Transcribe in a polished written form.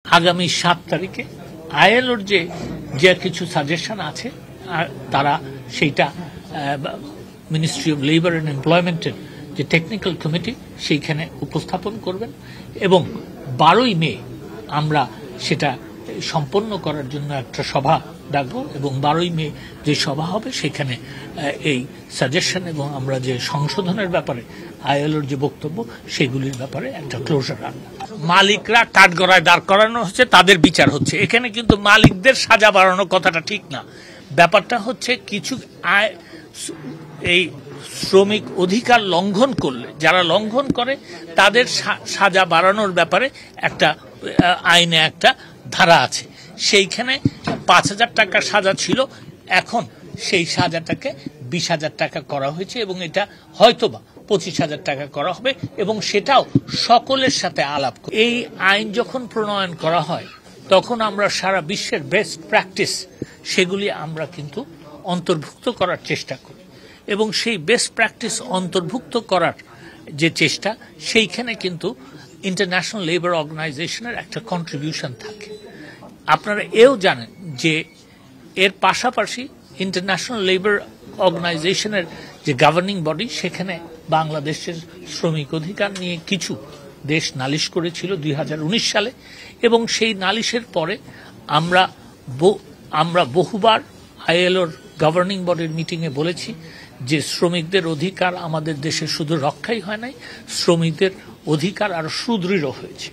আগামী 7 তারিখে আইএলওর যে কিছু সাজেশন আছে তারা সেইটা মিনিস্ট্রি অফ লেবার অ্যান্ড এমপ্লয়মেন্টের যে টেকনিক্যাল কমিটি সেইখানে উপস্থাপন করবেন এবং 12ই মে আমরা সেটা সম্পন্ন করার জন্য একটা সভা ডাকবো এবং 12ই মে যে সভা হবে সেখানে এই সাজেশন এবং আমরা যে সংশোধনের ব্যাপারে আইএলওর যে বক্তব্য সেগুলির ব্যাপারে একটা ক্লোজার আনবো। মালিকরা কাঠগড়ায় দাঁড় করানো হচ্ছে, তাদের বিচার হচ্ছে। এখানে কিন্তু মালিকদের সাজা বাড়ানো কথাটা ঠিক না। ব্যাপারটা হচ্ছে কিছু এই শ্রমিক অধিকার লঙ্ঘন করলে, যারা লঙ্ঘন করে তাদের সাজা বাড়ানোর ব্যাপারে একটা আইনে একটা ধারা আছে। সেইখানে 5,000 টাকা সাজা ছিল, এখন সেই সাজাটাকে 20,000 টাকা করা হয়েছে এবং এটা হয়তোবা 25,000 টাকা করা হবে এবং সেটাও সকলের সাথে আলাপ। এই আইন যখন প্রণয়ন করা হয় তখন আমরা সারা বিশ্বের বেস্ট প্র্যাকটিস সেগুলি আমরা কিন্তু অন্তর্ভুক্ত করার চেষ্টা করি এবং সেই বেস্ট প্র্যাকটিস অন্তর্ভুক্ত করার যে চেষ্টা, সেইখানে কিন্তু ইন্টারন্যাশনাল লেবার অর্গানাইজেশনের একটা কন্ট্রিবিউশন থাকে। আপনারা এও জানেন যে এর পাশাপাশি ইন্টারন্যাশনাল লেবার অর্গানাইজেশনের যে গভর্নিং বডি, সেখানে বাংলাদেশের শ্রমিক অধিকার নিয়ে কিছু দেশ নালিশ করেছিল 2019 সালে এবং সেই নালিশের পরে আমরা বহুবার আইএলওর গভর্নিং বডির মিটিংয়ে বলেছি যে শ্রমিকদের অধিকার আমাদের দেশে শুধু রক্ষাই হয় নাই, শ্রমিকদের অধিকার আরো সুদৃঢ় হয়েছে।